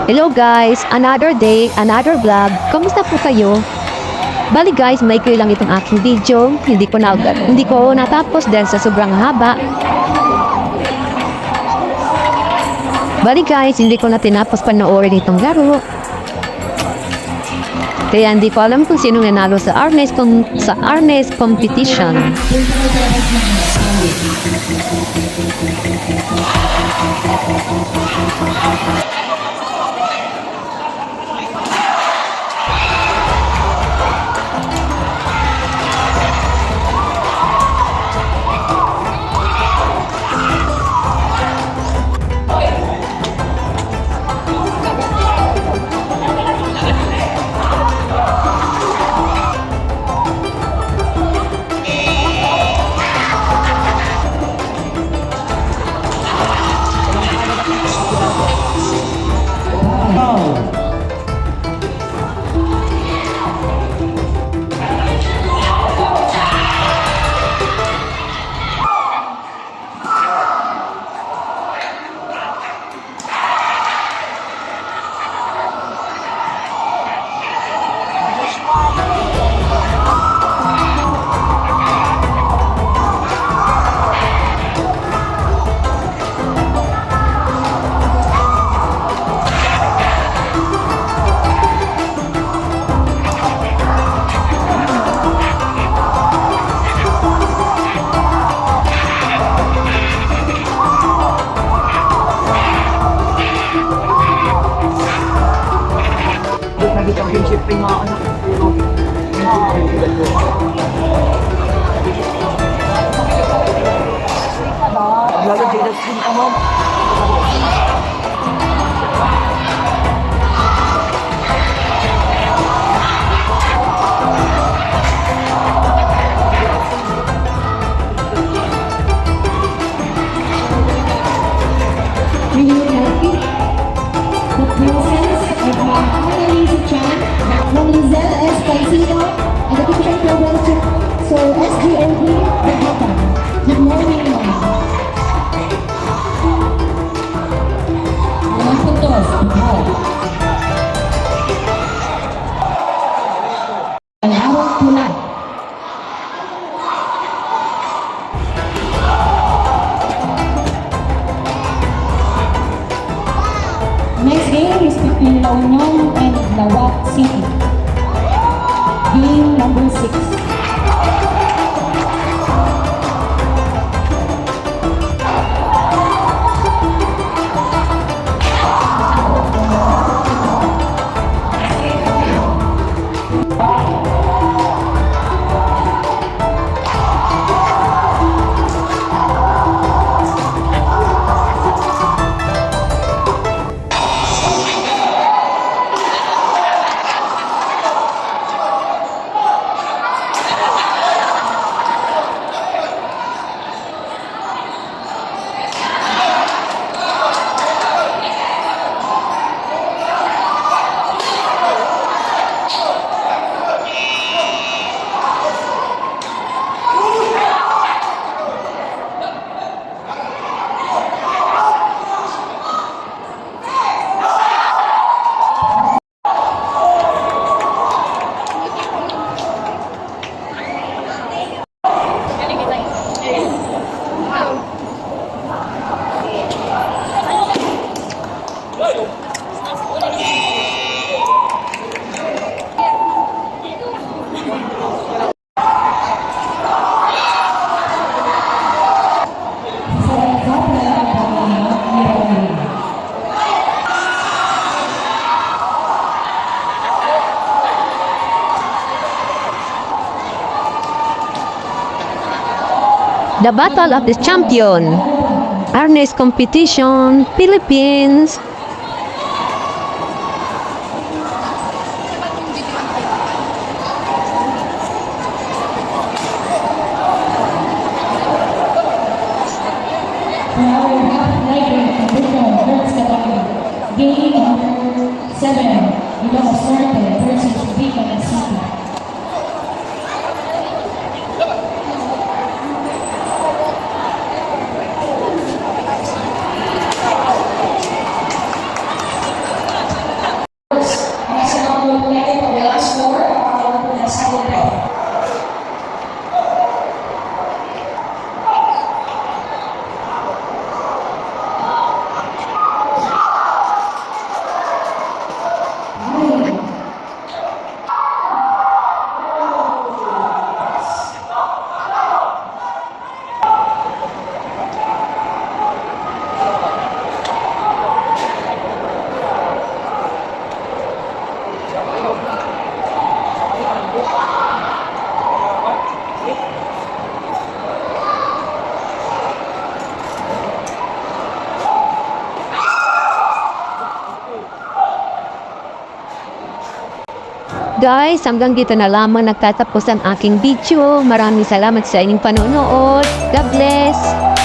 Hello guys, another day, another vlog. Kamusta po kayo? Bali guys, maikli lang itong aking video. Hindi ko natapos dahil sa sobrang haba. Bali guys, hindi ko na tinapos panoorin itong laro. Kaya hindi ko alam kung sino nanalo sa ARNIS competition. Championship rin mga anak ko. Lalo dito din ka mo. So, SGOP, good morning, ma'am. Alam po to, ang araw pula. Next game is between La Union and Lawak City. Game number 6. The Battle of the Champion, ARNIS competition, Philippines. Game number 7, Ilocos Norte versus Pangasinan. Guys, hanggang dito na lamang nagtatapos ang aking video. Maraming salamat sa inyong panonood. God bless!